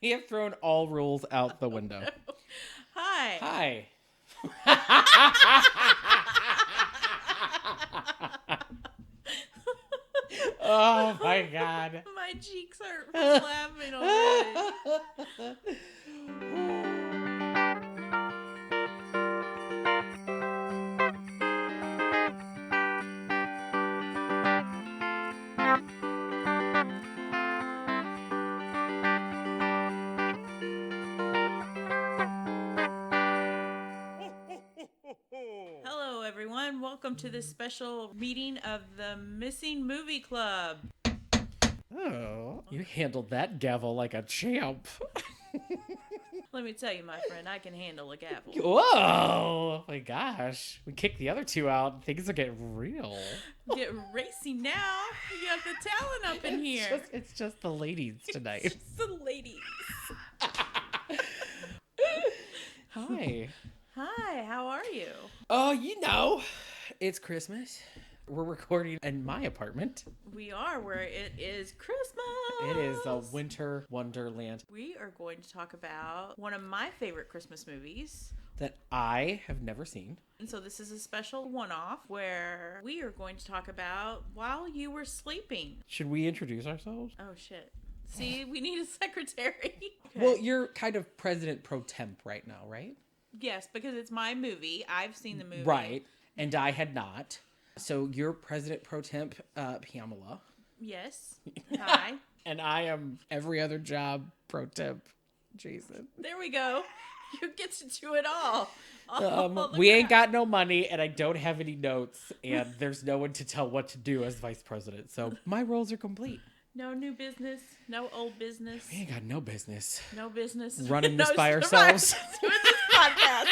We have thrown all rules out the window. No. Hi. Oh my God. My cheeks hurt from laughing already. Hello, everyone. Welcome to this special meeting of the Missing Movie Club. Oh, you handled that gavel like a champ. Let me tell you, my friend, I can handle a gavel. Whoa! Oh my gosh. We kicked the other two out. Things are getting real. Get racy now. You have the talent up in here. It's just the ladies tonight. It's just the ladies. Hi. Hi, how are you? Oh, you know, it's Christmas. We're recording in my apartment. We are where it is Christmas. It is a winter wonderland. We are going to talk about one of my favorite Christmas movies That I have never seen. And so this is a special one-off where we are going to talk about While You Were Sleeping. Should we introduce ourselves? Oh, shit. See, we need a secretary. Okay. Well, you're kind of president pro temp right now, right? Yes, because it's my movie. I've seen the movie. Right. And I had not. So you're president pro temp, Pamela. Yes. Hi. And I am every other job pro temp, Jason. There we go. You get to do it all. We ain't got no money, and I don't have any notes, and there's no one to tell what to do as vice president. So my roles are complete. No new business. No old business. We ain't got no business. No business. Running this by ourselves. Doing this podcast.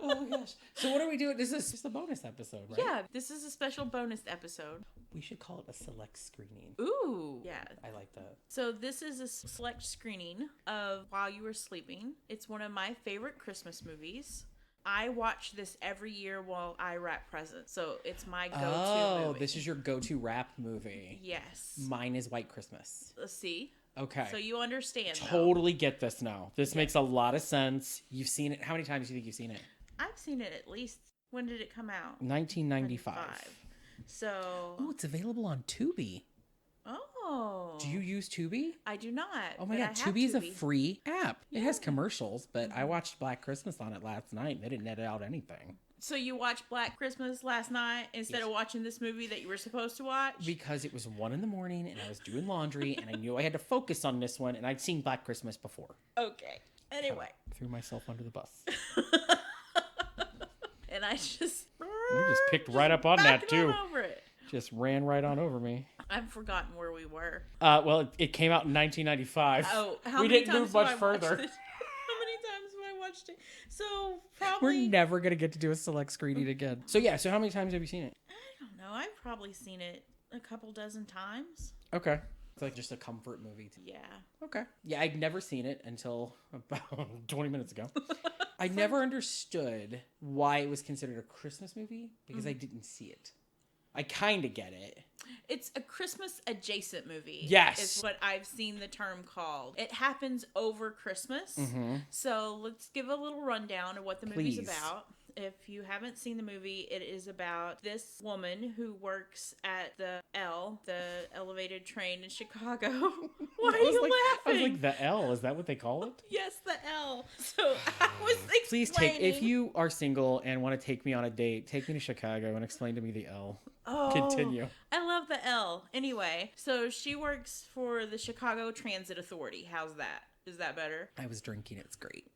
Oh my gosh. So what are we doing? This is just a bonus episode, right? Yeah, this is a special bonus episode. We should call it a select screening. Ooh. Yeah. I like that. So this is a select screening of While You Were Sleeping. It's one of my favorite Christmas movies. I watch this every year while I wrap presents. So it's my go-to movie. This is your go-to wrap movie. Yes. Mine is White Christmas. Let's see. Okay. So you understand. Totally get this now. This makes a lot of sense. You've seen it. How many times do you think you've seen it? I've seen it at least. When did it come out? 1995. So. Oh, it's available on Tubi. Oh. Do you use Tubi? I do not. Oh my God, Tubi is a free app. It has commercials, but I watched Black Christmas on it last night and they didn't edit out anything. So you watched Black Christmas last night instead of watching this movie that you were supposed to watch? Because it was 1 a.m. and I was doing laundry and I knew I had to focus on this one and I'd seen Black Christmas before. Okay. Anyway. Threw myself under the bus. And I just... You just picked right up on that too. Over it. Just ran right on over me. I've forgotten where we were. Well, it came out in 1995. Oh, we didn't move much further. How many times have I watched it? So probably we're never gonna get to do a select screening again. So yeah. So how many times have you seen it? I don't know. I've probably seen it a couple dozen times. Okay. It's like just a comfort movie. Yeah. Okay. Yeah, I'd never seen it until about 20 minutes ago. I never understood why it was considered a Christmas movie because I didn't see it. I kind of get it. It's a Christmas adjacent movie. Yes. Is what I've seen the term called. It happens over Christmas. Mm-hmm. So let's give a little rundown of what the movie's about. If you haven't seen the movie, it is about this woman who works at the elevated train in Chicago. Why are you laughing? I was like, the L, is that what they call it? Yes, the L. So I was Please if you are single and want to take me on a date, take me to Chicago and explain to me the L. Oh, continue. I love the L. Anyway, so she works for the Chicago Transit Authority. How's that? Is that better? I was drinking. It's great.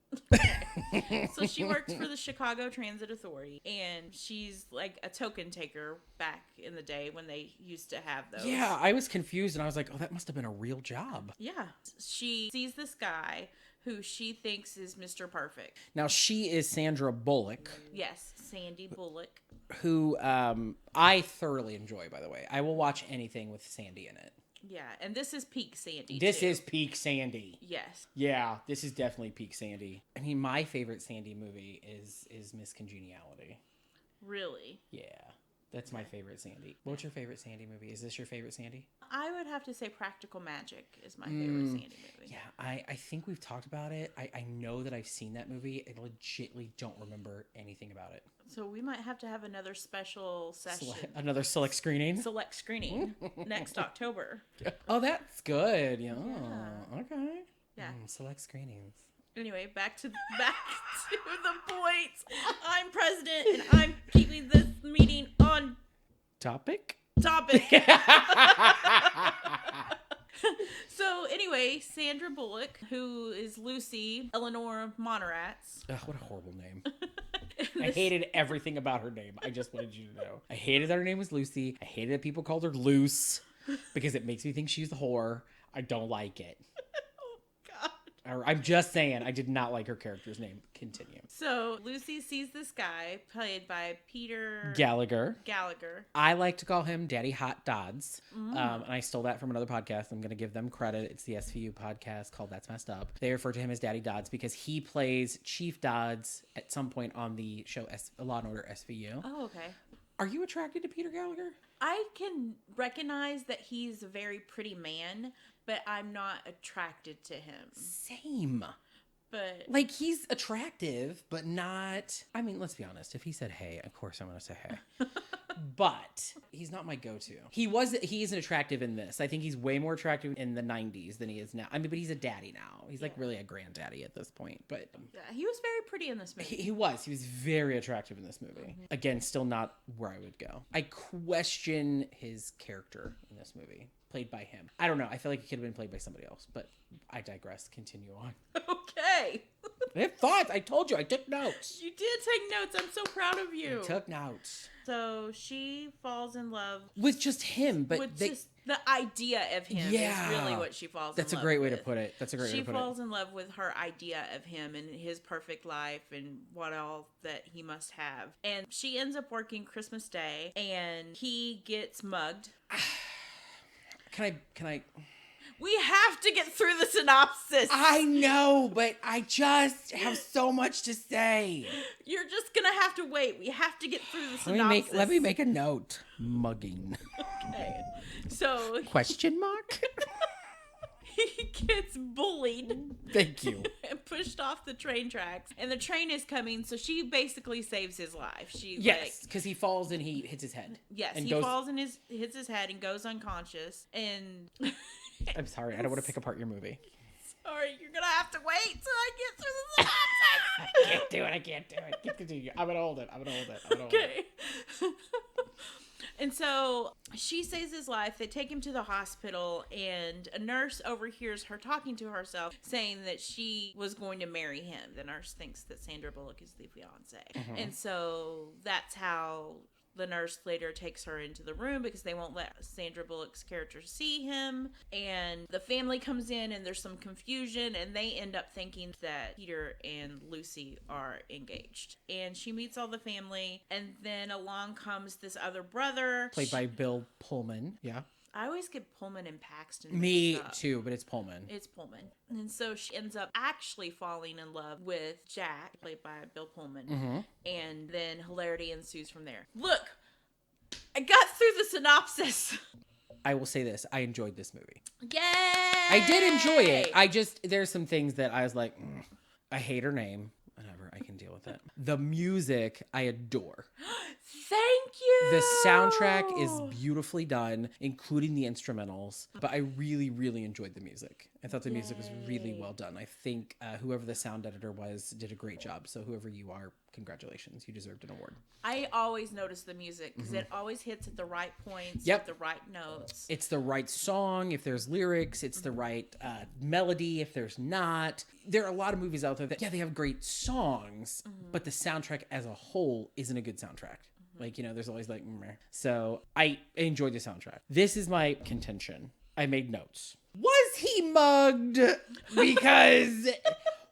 So she works for the Chicago Transit Authority, and she's like a token taker back in the day when they used to have those. Yeah, I was confused, and I was like, oh, that must have been a real job. Yeah. She sees this guy who she thinks is Mr. Perfect. Now, she is Sandra Bullock. Yes, Sandy Bullock. Who I thoroughly enjoy, by the way. I will watch anything with Sandy in it. Yeah, and this is peak Sandy, This too. is peak Sandy. Yes. Yeah, this is definitely peak Sandy. I mean, my favorite Sandy movie is Miss Congeniality. Really? Yeah. That's my favorite Sandy. What's your favorite Sandy movie? Is this your favorite Sandy? I would have to say Practical Magic is my favorite Sandy movie. Yeah, I think we've talked about it. I know that I've seen that movie. I legitimately don't remember anything about it. So we might have to have another special session. Another select screening? Select screening next October. Oh, that's good. Yeah. Okay. Yeah. Select screenings. Anyway, back to the points. I'm president, and I'm keeping this meeting on topic. So anyway, Sandra Bullock, who is Lucy Eleanor Monoratz. Ugh, what a horrible name. I hated everything about her name. I just wanted you to know. I hated that her name was Lucy. I hated that people called her Luce because it makes me think she's the whore. I don't like it. I'm just saying, I did not like her character's name. Continue. So Lucy sees this guy played by Peter Gallagher. I like to call him Daddy Hot Dodds. And I stole that from another podcast. I'm going to give them credit. It's the SVU podcast called That's Messed Up. They refer to him as Daddy Dodds because he plays Chief Dodds at some point on the show Law & Order SVU. Oh, okay. Are you attracted to Peter Gallagher? I can recognize that he's a very pretty man, but I'm not attracted to him. Same. But like, he's attractive, but not... I mean, let's be honest. If he said hey, of course I'm going to say hey. But he's not my go-to. He isn't attractive in this. I think he's way more attractive in the 90s than he is now. I mean, but he's a daddy now. He's like really a granddaddy at this point. But yeah, he was very pretty in this movie. He was very attractive in this movie. Again, still not where I would go. I question his character in this movie. Played by him. I don't know. I feel like it could have been played by somebody else, but I digress. Continue on. Okay. I have thoughts. I told you. I took notes. You did take notes. I'm so proud of you. I took notes. So she falls in love with just him, but just the idea of him is really what she falls in love with. That's a great way to put it. She falls in love with her idea of him and his perfect life and what all that he must have. And she ends up working Christmas Day and he gets mugged. Can I? We have to get through the synopsis. I know, but I just have so much to say. You're just going to have to wait. We have to get through the synopsis. Let me make a note. Mugging. Okay. So... Question mark? He gets bullied. Thank you. And pushed off the train tracks. And the train is coming, so she basically saves his life. Yes, because he falls and he hits his head. Yes, and he falls and hits his head and goes unconscious. And... I'm sorry, I don't want to pick apart your movie. Sorry, you're going to have to wait till I get through the synopsis. I can't do it. Continue. I'm going to hold it. Okay. And so she saves his life. They take him to the hospital, and a nurse overhears her talking to herself, saying that she was going to marry him. The nurse thinks that Sandra Bullock is the fiance. Mm-hmm. And so that's how the nurse later takes her into the room because they won't let Sandra Bullock's character see him. And the family comes in and there's some confusion and they end up thinking that Peter and Lucy are engaged. And she meets all the family and then along comes this other brother. Played by Bill Pullman. Yeah. I always get Pullman and Paxton. Me too, but it's Pullman. It's Pullman. And so she ends up actually falling in love with Jack, played by Bill Pullman. Mm-hmm. And then hilarity ensues from there. Look, I got through the synopsis. I will say this. I enjoyed this movie. Yay! I did enjoy it. There's some things that I was like, I hate her name. Whatever, I can deal with it. The music, I adore. Thank you! The soundtrack is beautifully done, including the instrumentals. But I really, really enjoyed the music. I thought the music was really well done. I think whoever the sound editor was did a great job. So whoever you are, congratulations. You deserved an award. I always notice the music because it always hits at the right points, at the right notes. It's the right song if there's lyrics. It's the right melody if there's not. There are a lot of movies out there that, they have great songs, but the soundtrack as a whole isn't a good soundtrack. Like, there's always like, meh. So I enjoyed the soundtrack. This is my contention. I made notes. Was he mugged? Because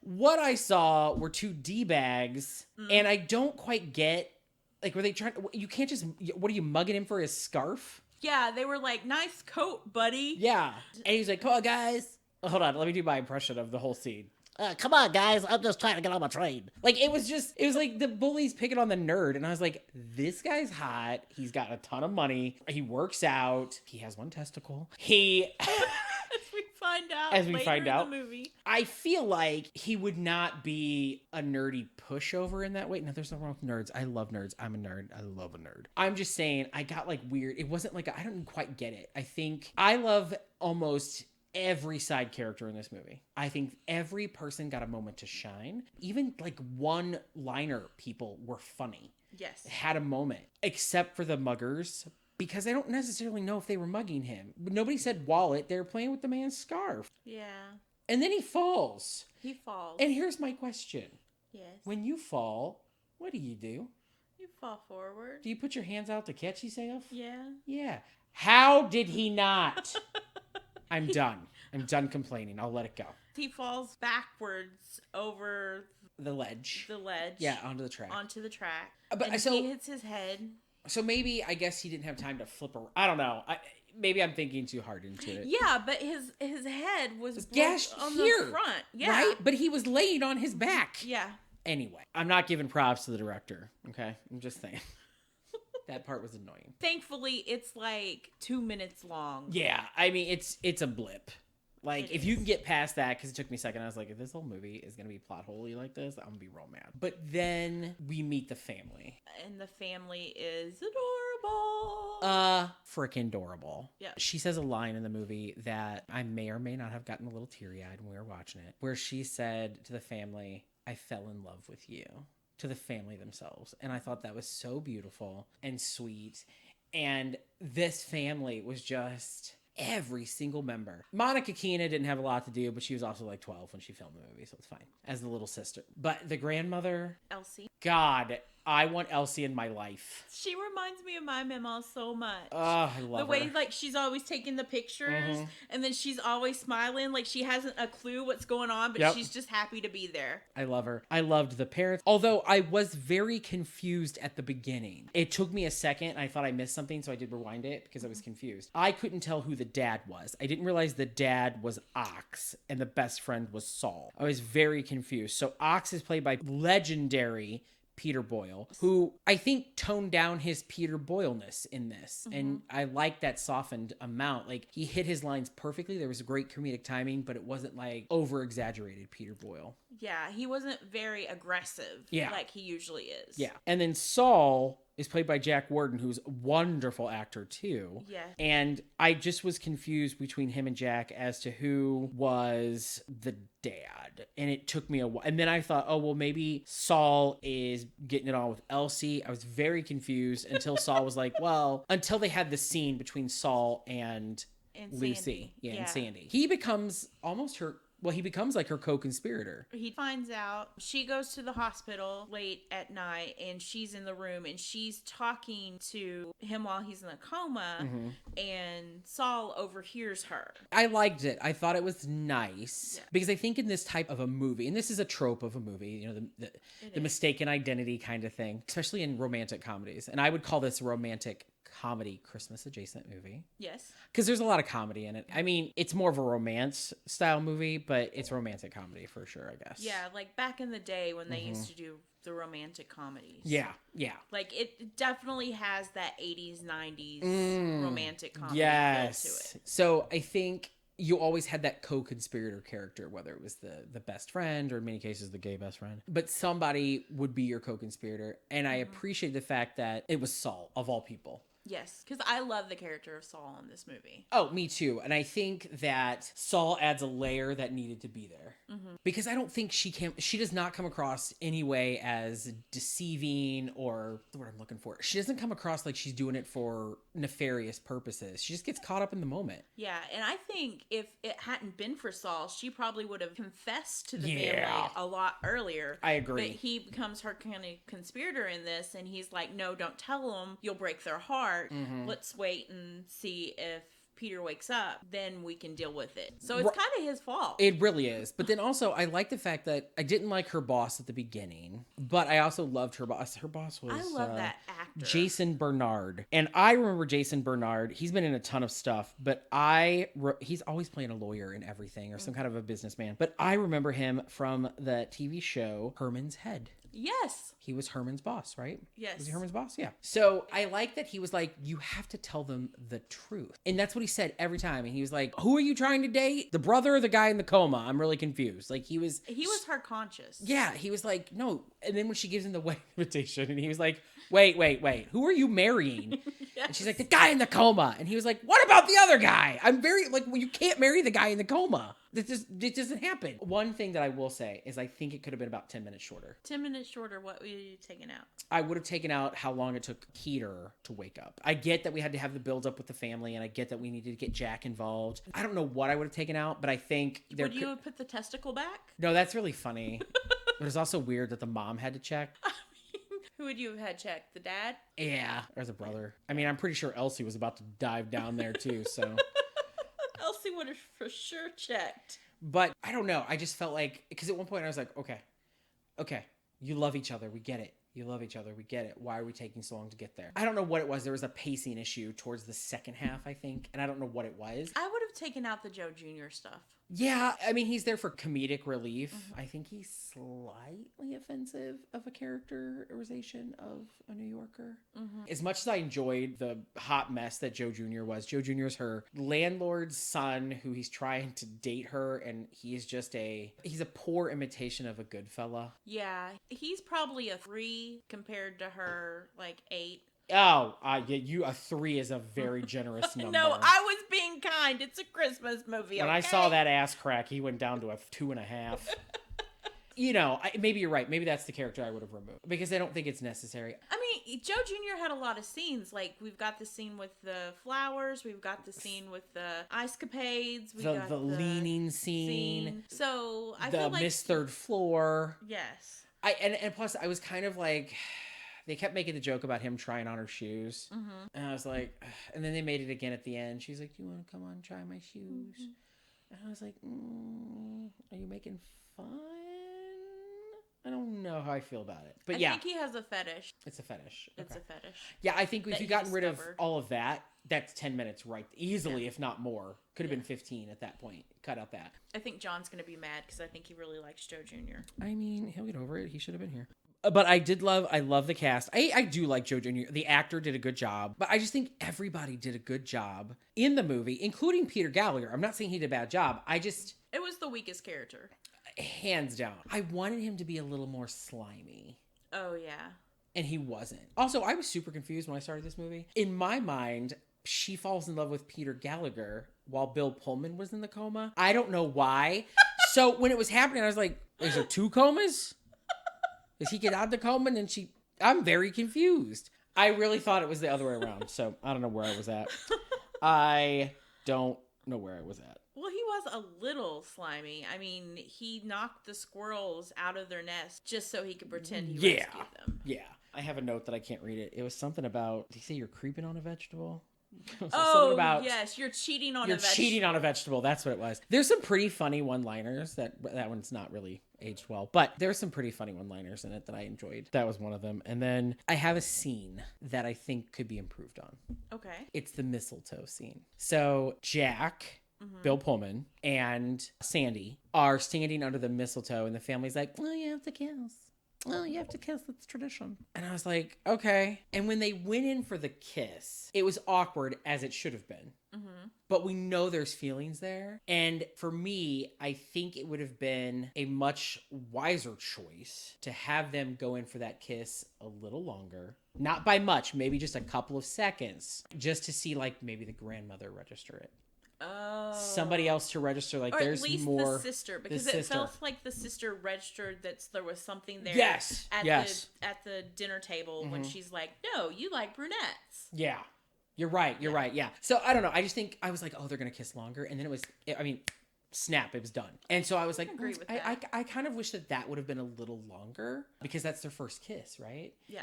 what I saw were two D-bags, and I don't quite get, like, were they trying, you can't just, what are you mugging him for his scarf? Yeah, they were like, nice coat, buddy. Yeah. And he's like, come on, guys. Hold on, let me do my impression of the whole scene. come on, guys, I'm just trying to get on my train. Like, it was like the bullies picking on the nerd. And I was like, this guy's hot. He's got a ton of money. He works out. He has one testicle. As we find out in the movie. I feel like he would not be a nerdy pushover in that way. No, there's nothing wrong with nerds. I love nerds. I'm a nerd. I love a nerd. I'm just saying, I got like weird. It wasn't like, I don't quite get it. I think I love almost every side character in this movie. I think every person got a moment to shine. Even like one-liner people were funny. Yes. Had a moment. Except for the muggers. Because I don't necessarily know if they were mugging him. Nobody said wallet. They were playing with the man's scarf. Yeah. And then he falls. He falls. And here's my question. Yes. When you fall, what do? You fall forward. Do you put your hands out to catch yourself? Yeah. Yeah. How did he not? I'm done. I'm done complaining. I'll let it go. He falls backwards over the ledge. Yeah, onto the track. But and he hits his head. So maybe, I guess he didn't have time to flip around. I don't know. Maybe I'm thinking too hard into it. Yeah, but his head was gashed on here, the front. Yeah. Right? But he was laying on his back. Yeah. Anyway, I'm not giving props to the director, okay? I'm just saying. That part was annoying. Thankfully, it's like 2 minutes long. Yeah, I mean, it's a blip. Like, if you can get past that, because it took me a second, I was like, if this whole movie is going to be plot holey like this, I'm going to be real mad. But then we meet the family. And the family is adorable. Freaking adorable. Yeah. She says a line in the movie that I may or may not have gotten a little teary-eyed when we were watching it, where she said to the family, I fell in love with you. To the family themselves. And I thought that was so beautiful and sweet. And this family was just... every single member. Monica Keena didn't have a lot to do, but she was also like 12 when she filmed the movie, so it's fine. As the little sister. But the grandmother... Elsie. God, I want Elsie in my life. She reminds me of my Mama so much. Oh, I love her. The way, like, she's always taking the pictures, and then she's always smiling, like she hasn't a clue what's going on, but she's just happy to be there. I love her. I loved the parents. Although I was very confused at the beginning. It took me a second. I thought I missed something, so I did rewind it because I was confused. I couldn't tell who the dad was. I didn't realize the dad was Ox, and the best friend was Saul. I was very confused. So Ox is played by legendary Peter Boyle, who I think toned down his Peter Boyle-ness in this. And I like that softened amount. Like, he hit his lines perfectly. There was a great comedic timing, but it wasn't like over-exaggerated Peter Boyle. Yeah, he wasn't very aggressive like he usually is. Yeah. And then Saul is played by Jack Warden, who's a wonderful actor too. Yeah. And I just was confused between him and Jack as to who was the dad. And it took me a while. And then I thought, oh, well, maybe Saul is getting it on with Elsie. I was very confused until Saul was like, well, until they had the scene between Saul and Lucy. Sandy. Yeah, and Sandy. He becomes almost her... well, he becomes like her co-conspirator. He finds out. She goes to the hospital late at night, and she's in the room, and she's talking to him while he's in a coma, and Saul overhears her. I liked it. I thought it was nice because I think in this type of a movie, and this is a trope of a movie, you know, the mistaken identity kind of thing, especially in romantic comedies. And I would call this a romantic comedy Christmas adjacent movie. Yes. Because there's a lot of comedy in it. I mean, it's more of a romance style movie, but it's romantic comedy for sure, I guess. Yeah, like back in the day when they used to do the romantic comedies. Yeah, yeah. Like, it definitely has that 80s, 90s romantic comedy feel to it. So I think you always had that co-conspirator character, whether it was the best friend or in many cases the gay best friend. But somebody would be your co-conspirator. And I appreciate the fact that it was Saul, of all people. Yes, because I love the character of Saul in this movie. Oh, me too. And I think that Saul adds a layer that needed to be there. Because I don't think she does not come across anyway as deceiving or what I'm looking for. She doesn't come across like she's doing it for nefarious purposes. She just gets caught up in the moment. Yeah, and I think if it hadn't been for Saul, she probably would have confessed to the family a lot earlier. I agree. But he becomes her kind of conspirator in this, and he's like, no, don't tell them. You'll break their heart. Let's wait and see if Peter wakes up, then we can deal with it. So it's kind of his fault. It really is. But then also, I like the fact that I didn't like her boss at the beginning, but I also loved her boss. Her boss was... I love that actor. Jason Bernard. And I remember Jason Bernard. He's been in a ton of stuff, but he's always playing a lawyer in everything or some kind of a businessman. But I remember him from the TV show Herman's Head. Yes. He was Herman's boss, right? Yes. Was he Herman's boss? Yeah. So I like that he was like, you have to tell them the truth. And that's what he said every time. And he was like, who are you trying to date? The brother or the guy in the coma? I'm really confused. Like he was her conscious. Yeah. He was like, no. And then when she gives him the wedding invitation and he was like, wait. Who are you marrying? Yes. And she's like, the guy in the coma. And he was like, what about the other guy? I'm very like, well, you can't marry the guy in the coma. It doesn't happen. One thing that I will say is I think it could have been about 10 minutes shorter. 10 minutes shorter, what would you taken out? I would have taken out how long it took Peter to wake up. I get that we had to have the build up with the family, and I get that we needed to get Jack involved. I don't know what I would have taken out, but I think... Would you have put the testicle back? No, that's really funny. But it's also weird that the mom had to check. Who would you have had check? The dad? Yeah, or the brother. I mean, I'm pretty sure Elsie was about to dive down there too, so... Elsie would have for sure checked. But I don't know. I just felt like, because at one point I was like, okay, you love each other. We get it. You love each other. We get it. Why are we taking so long to get there? I don't know what it was. There was a pacing issue towards the second half, I think. And I don't know what it was. I would have taken out the Joe Jr. stuff. Yeah, I mean, he's there for comedic relief. Mm-hmm. I think he's slightly offensive of a characterization of a New Yorker. Mm-hmm. As much as I enjoyed the hot mess that Joe Jr. was, Joe Jr. is her landlord's son who he's trying to date her, and he's a poor imitation of a good fella. Yeah, he's probably a 3 compared to her, like 8. Oh, yeah, a 3 is a very generous number. No, I was being kind. It's a Christmas movie. When I saw that ass crack, he went down to a 2.5. You know, maybe you're right. Maybe that's the character I would have removed because I don't think it's necessary. I mean, Joe Jr. had a lot of scenes. Like, we've got the scene with the flowers. We've got the scene with the ice capades. We got the leaning scene. So I feel like the Miss Third Floor. Yes. And plus, I was kind of like... They kept making the joke about him trying on her shoes. Mm-hmm. And I was like... And then they made it again at the end. She's like, do you want to come on and try my shoes? Mm-hmm. And I was like, are you making fun? I don't know how I feel about it. But I think he has a fetish. It's a fetish. It's a fetish. Yeah, I think if you gotten rid of all of that, that's 10 minutes right. Easily, if not more. Could have been 15 at that point. Cut out that. I think John's going to be mad because I think he really likes Joe Jr. I mean, he'll get over it. He should have been here. But I love the cast. I do like Joe Jr. The actor did a good job. But I just think everybody did a good job in the movie, including Peter Gallagher. I'm not saying he did a bad job. It was the weakest character. Hands down. I wanted him to be a little more slimy. Oh, yeah. And he wasn't. Also, I was super confused when I started this movie. In my mind, she falls in love with Peter Gallagher while Bill Pullman was in the coma. I don't know why. So when it was happening, I was like, is there 2 comas? Does he get out of the coma and then I'm very confused. I really thought it was the other way around. So I don't know where I was at. I don't know where I was at. Well, he was a little slimy. I mean, he knocked the squirrels out of their nest just so he could pretend he rescued them. Yeah. I have a note that I can't read it. It was something about, did he say you're creeping on a vegetable? Oh, yes. You're cheating on a vegetable. You're cheating on a vegetable. That's what it was. There's some pretty funny one-liners. That one's not really aged well. But there's some pretty funny one-liners in it that I enjoyed. That was one of them. And then I have a scene that I think could be improved on. Okay. It's the mistletoe scene. So Jack... Mm-hmm. Bill Pullman and Sandy are standing under the mistletoe and the family's like, well, you have to kiss. Well, you have to kiss. It's tradition. And I was like, okay. And when they went in for the kiss, it was awkward as it should have been. Mm-hmm. But we know there's feelings there. And for me, I think it would have been a much wiser choice to have them go in for that kiss a little longer. Not by much, maybe just a couple of seconds. Just to see like maybe the grandmother register it. Oh. Somebody else to register, like or there's at least more. The sister, because it felt like the sister registered that there was something there. Yes. At the dinner table when she's like, "No, you like brunettes." Yeah, you're right. You're right. Yeah. So I don't know. I just think I was like, oh, they're gonna kiss longer, and then snap, it was done. And so I was like, I agree with that. I kind of wish that would have been a little longer because that's their first kiss, right? Yeah.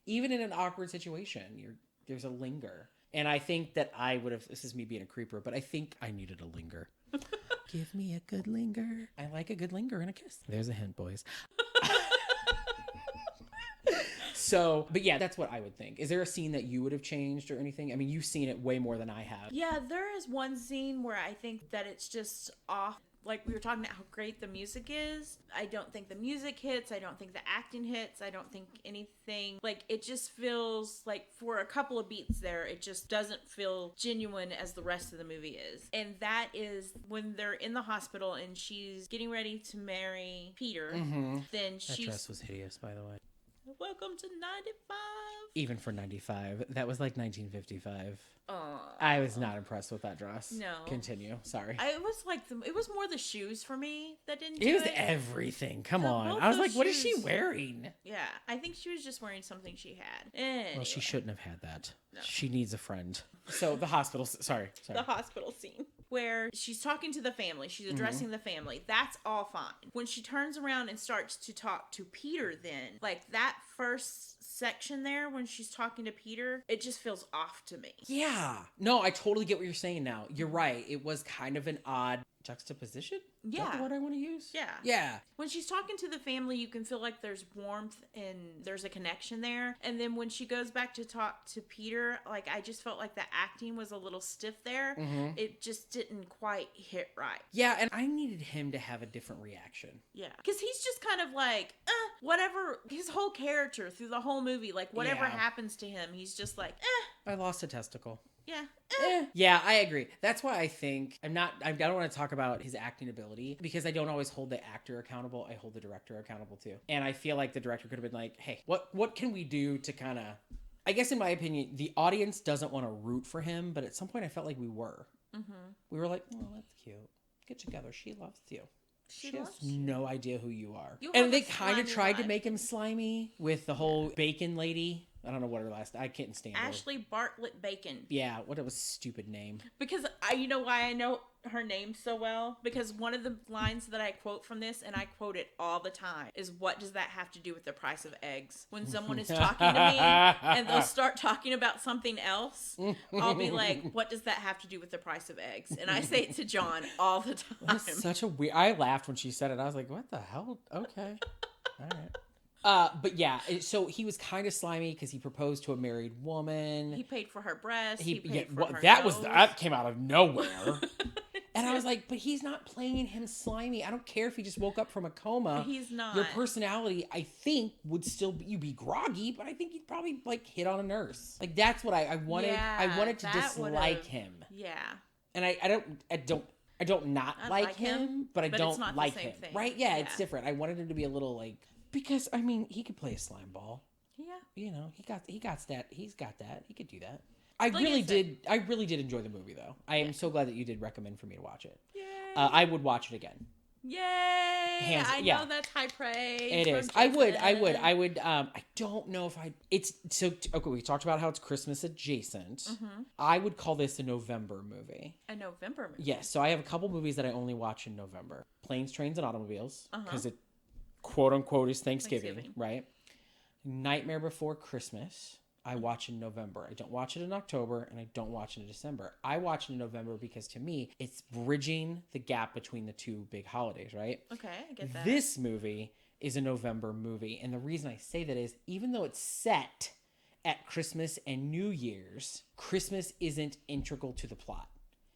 even in an awkward situation, there's a linger. And I think that I would have, this is me being a creeper, but I think I needed a linger. Give me a good linger. I like a good linger and a kiss. There's a hint, boys. So, but yeah, that's what I would think. Is there a scene that you would have changed or anything? I mean, you've seen it way more than I have. Yeah, there is one scene where I think that it's just off. Like we were talking about how great the music is. I don't think the music hits. I don't think the acting hits. I don't think anything. Like it just feels like for a couple of beats there, it just doesn't feel genuine as the rest of the movie is. And that is when they're in the hospital and she's getting ready to marry Peter. Mm-hmm. Then That dress was hideous, by the way. Welcome to 95. Even for 95. That was like 1955. I was not impressed with that dress. No. Continue. Sorry. It was like it was more the shoes for me that didn't do it. was everything. Come on. Both I was those like, what is she shoes. wearing? Yeah, I think she was just wearing something she had. Anyway. Well, she shouldn't have had that. No. She needs a friend. So the hospital. Sorry. The hospital scene where she's talking to the family. She's addressing the family. That's all fine. When she turns around and starts to talk to Peter, then like that first section there when she's talking to Peter, it just feels off to me. Yeah. No, I totally get what you're saying now. You're right. It was kind of an odd juxtaposition. Is that the word I want to use? Yeah. Yeah. When she's talking to the family, you can feel like there's warmth and there's a connection there. And then when she goes back to talk to Peter, like I just felt like the acting was a little stiff there. Mm-hmm. It just didn't quite hit right. Yeah, and I needed him to have a different reaction. Yeah. Because he's just kind of like, whatever, his whole character through the whole movie, like whatever happens to him, he's just like, I lost a testicle. Yeah. Yeah, I agree. That's why I think I don't want to talk about his acting ability because I don't always hold the actor accountable. I hold the director accountable too. And I feel like the director could have been like, hey, what can we do to kind of, I guess in my opinion, the audience doesn't want to root for him, but at some point I felt like we were. Mm-hmm. We were like, oh, that's cute. Get together. She loves you. She has no idea who you are. And they kind of tried to make him slimy with the whole bacon lady. I don't know what her I can't stand her. Ashley Bartlett Bacon. Yeah, what a stupid name. Because you know why I know her name so well? Because one of the lines that I quote from this, and I quote it all the time, is what does that have to do with the price of eggs? When someone is talking to me and they'll start talking about something else, I'll be like, what does that have to do with the price of eggs? And I say it to John all the time. That's such a weird... I laughed when she said it. I was like, what the hell? Okay. All right. But yeah, so he was kind of slimy because he proposed to a married woman. He paid for her breast. He paid for her nose. That came out of nowhere. And I was like, but he's not playing him slimy. I don't care if he just woke up from a coma. He's not. Your personality, I think, would still be, you'd be groggy, but I think you'd probably like hit on a nurse. Like that's what I wanted. Yeah, I wanted to dislike him. Yeah. And I don't not like him, but I don't like him. Thing. Right? Yeah, it's different. I wanted him to be a little like. Because I mean, he could play a slime ball. Yeah. You know, he got that. He's got that. He could do that. I really did enjoy the movie though. I am so glad that you did recommend for me to watch it. Yay. I would watch it again. Yay! I know that's high praise. It is. I would. I don't know if it's so okay. We talked about how it's Christmas adjacent. Mm-hmm. I would call this a November movie. A November movie. Yes. So I have a couple movies that I only watch in November: Planes, Trains, and Automobiles, because it quote unquote is Thanksgiving, right? Nightmare Before Christmas I watch in November. I don't watch it in October and I don't watch it in December. I watch it in November because to me it's bridging the gap between the two big holidays, right? Okay, I get that. This movie is a November movie, and the reason I say that is even though it's set at Christmas and New Year's, Christmas isn't integral to the plot.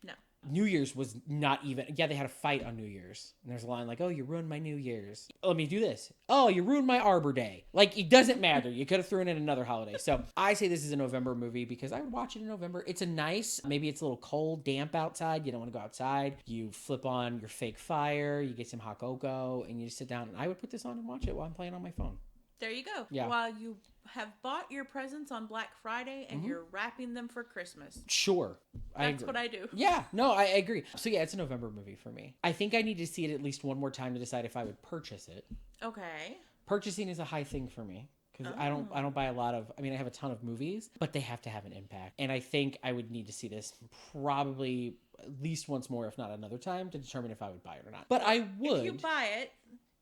No. New Year's was not even... Yeah, they had a fight on New Year's. And there's a line like, oh, you ruined my New Year's. Let me do this. Oh, you ruined my Arbor Day. Like, it doesn't matter. You could have thrown in another holiday. So I say this is a November movie because I would watch it in November. It's a nice... Maybe it's a little cold, damp outside. You don't want to go outside. You flip on your fake fire. You get some hot cocoa. And you just sit down. And I would put this on and watch it while I'm playing on my phone. There you go. Yeah. While you have bought your presents on Black Friday and you're wrapping them for Christmas. Sure. That's what I do. Yeah. No, I agree. So yeah, it's a November movie for me. I think I need to see it at least one more time to decide if I would purchase it. Okay. Purchasing is a high thing for me. Because I don't buy a lot of... I mean, I have a ton of movies, but they have to have an impact. And I think I would need to see this probably at least once more, if not another time, to determine if I would buy it or not. But I would... If you buy it...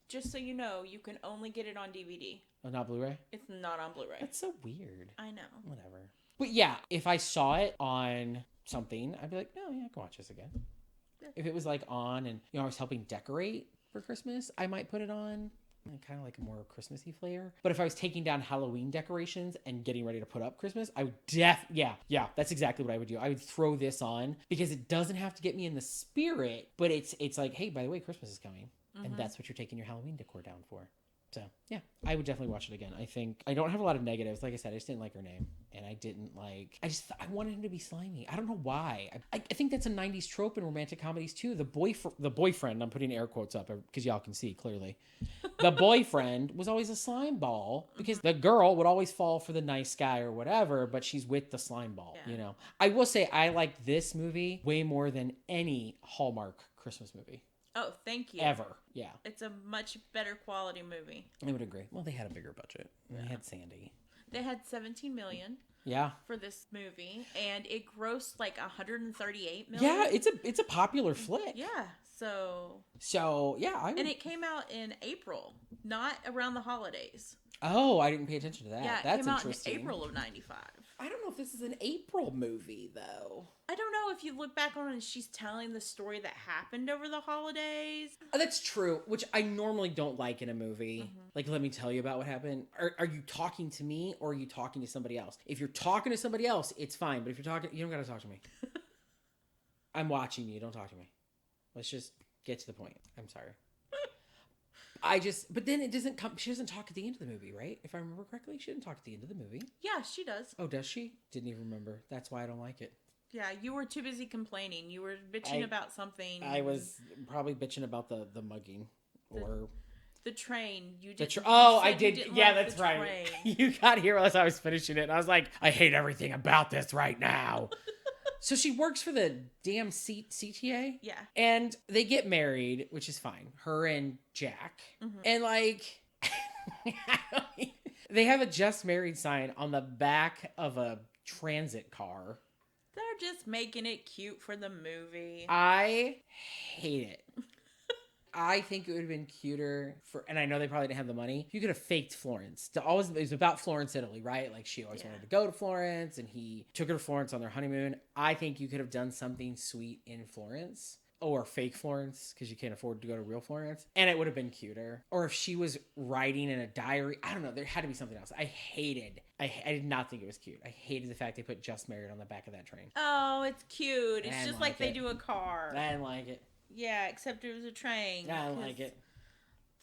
Just so you know, you can only get it on DVD. Oh, not Blu-ray? It's not on Blu-ray. That's so weird. I know. Whatever. But yeah, if I saw it on something, I'd be like, no, yeah, I can watch this again. Yeah. If it was like on and, I was helping decorate for Christmas, I might put it on. Kind of like a more Christmassy flair. But if I was taking down Halloween decorations and getting ready to put up Christmas, I would yeah, that's exactly what I would do. I would throw this on because it doesn't have to get me in the spirit, but it's like, hey, by the way, Christmas is coming. Mm-hmm. And that's what you're taking your Halloween decor down for. So, yeah, I would definitely watch it again. I think I don't have a lot of negatives. Like I said, I just didn't like her name. And I didn't like... I wanted him to be slimy. I don't know why. I think that's a 90s trope in romantic comedies, too. The boyfriend, I'm putting air quotes up because y'all can see clearly. The boyfriend was always a slime ball because the girl would always fall for the nice guy or whatever, but she's with the slime ball, I will say I like this movie way more than any Hallmark Christmas movie. Oh, thank you. Ever. Yeah. It's a much better quality movie. I would agree. Well, they had a bigger budget. Yeah. They had Sandy. They had $17 million. Yeah. For this movie, and it grossed like $138 million. Yeah, it's a popular flick. Yeah. So yeah, and it came out in April, not around the holidays. Oh, I didn't pay attention to that. Yeah, that's came out interesting. in April of '95. I don't know if this is an April movie though. I don't know if you look back on it and she's telling the story that happened over the holidays. Oh, that's true, which I normally don't like in a movie. Mm-hmm. Like, let me tell you about what happened. Are you talking to me or are you talking to somebody else? If you're talking to somebody else, it's fine. But if you're talking, you don't got to talk to me. I'm watching you. Don't talk to me. Let's just get to the point. I'm sorry. But then it doesn't come, she doesn't talk at the end of the movie, right? If I remember correctly, she didn't talk at the end of the movie. Yeah, she does. Oh, does she? Didn't even remember. That's why I don't like it. Yeah, you were too busy complaining. You were bitching about something. I was probably bitching about the mugging or the train. You did. I did. Yeah, that's right. You got here as I was finishing it, and I was like, I hate everything about this right now. So she works for the damn CTA. Yeah. And they get married, which is fine. Her and Jack. Mm-hmm. And like, they have a just married sign on the back of a transit car. They're just making it cute for the movie. I hate it. I think it would have been cuter and I know they probably didn't have the money. You could have faked Florence. It was about Florence, Italy, right? Like she always wanted to go to Florence and he took her to Florence on their honeymoon. I think you could have done something sweet in Florence or fake Florence because you can't afford to go to real Florence. And it would have been cuter. Or if she was writing in a diary, I don't know. There had to be something else. I did not think it was cute. I hated the fact they put just married on the back of that train. Oh, it's cute. It's just like they do a car. I didn't like it. Yeah, except it was a train. I don't like it.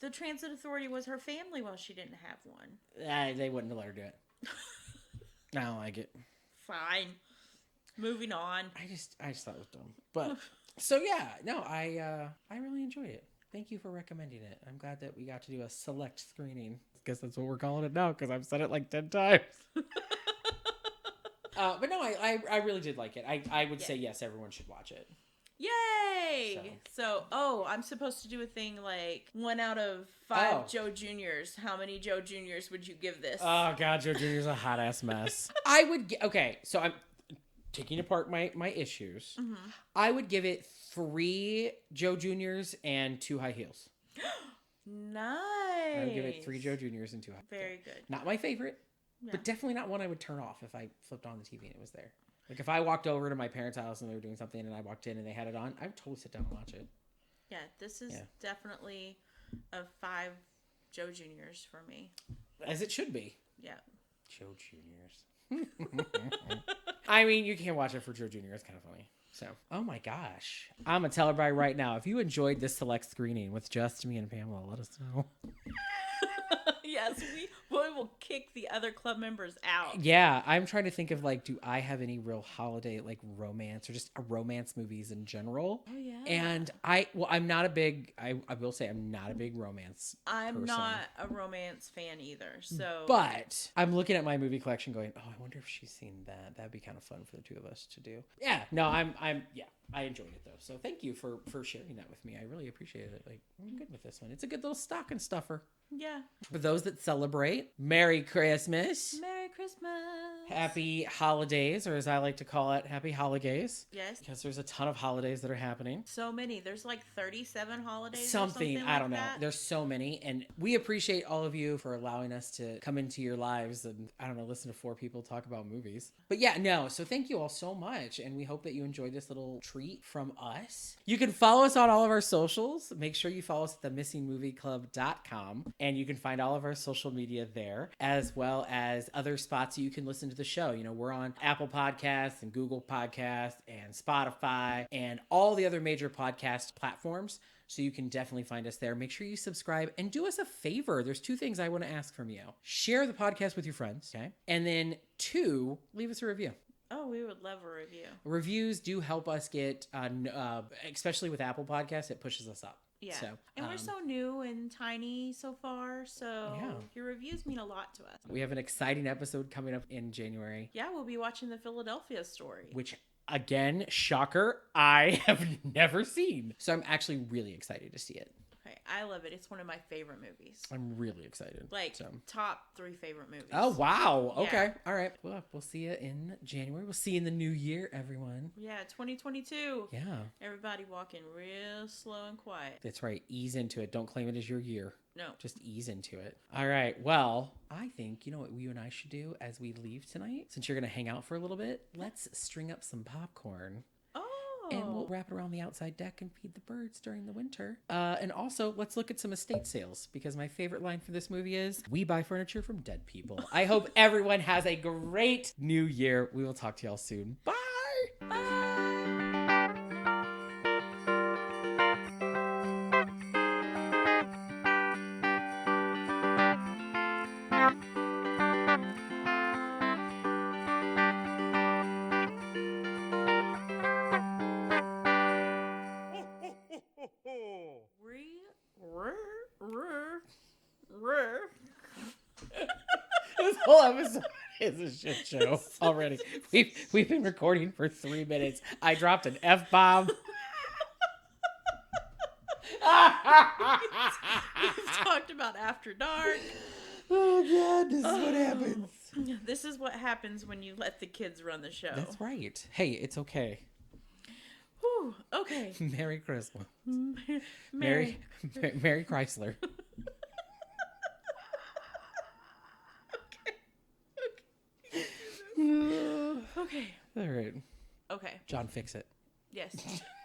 The transit authority was her family while she didn't have one. They wouldn't have let her do it. I don't like it. Fine. Moving on. I just thought it was dumb. But so yeah, no, I really enjoyed it. Thank you for recommending it. I'm glad that we got to do a select screening. I guess that's what we're calling it now because I've said it like 10 times. But no, I really did like it. I would say yes, everyone should watch it. Yay! So, I'm supposed to do a thing like 1 out of 5 Joe Juniors. How many Joe Juniors would you give this? Oh, God, Joe Junior's a hot ass mess. I would okay, so I'm taking apart my issues. Mm-hmm. I would give it 3 Joe Juniors and 2 high heels. Nice. I would give it 3 Joe Juniors and 2 high heels. Very good. Not my favorite, but definitely not one I would turn off if I flipped on the TV and it was there. Like, if I walked over to my parents' house and they were doing something and I walked in and they had it on, I would totally sit down and watch it. Yeah, this is definitely a 5 Joe Juniors for me. As it should be. Yeah. Joe Juniors. I mean, you can't watch it for Joe Junior. It's kind of funny. So, oh my gosh. I'm going to tell everybody right now, if you enjoyed this select screening with just me and Pamela, let us know. Yes, we will kick the other club members out. Yeah, I'm trying to think of like, do I have any real holiday like romance or just romance movies in general? Oh yeah. And I'm not a big. I will say I'm not a big romance. I'm not a romance fan either. So, but I'm looking at my movie collection, going, oh, I wonder if she's seen that. That'd be kind of fun for the two of us to do. Yeah. No, I enjoyed it though. So thank you for sharing that with me. I really appreciate it. Like, I'm good with this one. It's a good little stocking stuffer. Yeah. For those that celebrate, Merry Christmas. Merry Christmas. Happy holidays, or as I like to call it, happy holidays. Yes. Because there's a ton of holidays that are happening. So many. There's like 37 holidays. Something or I don't know. that. There's so many. And we appreciate all of you for allowing us to come into your lives and, I don't know, listen to 4 people talk about movies. But yeah, no. So thank you all so much. And we hope that you enjoyed this little treat from us. You can follow us on all of our socials. Make sure you follow us at themissingmovieclub.com. And you can find all of our social media there, as well as other spots you can listen to the show. You know, we're on Apple Podcasts and Google Podcasts and Spotify and all the other major podcast platforms. So you can definitely find us there. Make sure you subscribe and do us a favor. There's 2 things I want to ask from you. Share the podcast with your friends, okay? And then 2, leave us a review. Oh, we would love a review. Reviews do help us get, especially with Apple Podcasts, it pushes us up. Yeah. So, and we're so new and tiny so far, so your reviews mean a lot to us. We have an exciting episode coming up in January. Yeah, we'll be watching the Philadelphia Story. Which, again, shocker, I have never seen. So I'm actually really excited to see it. Okay, I love it. It's one of my favorite movies. I'm really excited. Like, top 3 favorite movies. Oh, wow. Yeah. Okay. All right. Well, we'll see you in January. We'll see you in the new year, everyone. Yeah, 2022. Yeah. Everybody walking real slow and quiet. That's right. Ease into it. Don't claim it as your year. No. Just ease into it. All right. Well, I think, you know what you and I should do as we leave tonight? Since you're going to hang out for a little bit, let's string up some popcorn. And we'll wrap it around the outside deck and feed the birds during the winter. And also, let's look at some estate sales, because my favorite line for this movie is, "We buy furniture from dead people." I hope everyone has a great new year. We will talk to y'all soon. Bye! Bye! This whole episode is a shit show already. We've been recording for 3 minutes. I dropped an F-bomb. We've talked about After Dark. Oh, God. This is what happens. This is what happens when you let the kids run the show. That's right. Hey, it's okay. Whew, okay. Merry Christmas. Merry Chrysler. Okay. All right. Okay. John, fix it. Yes.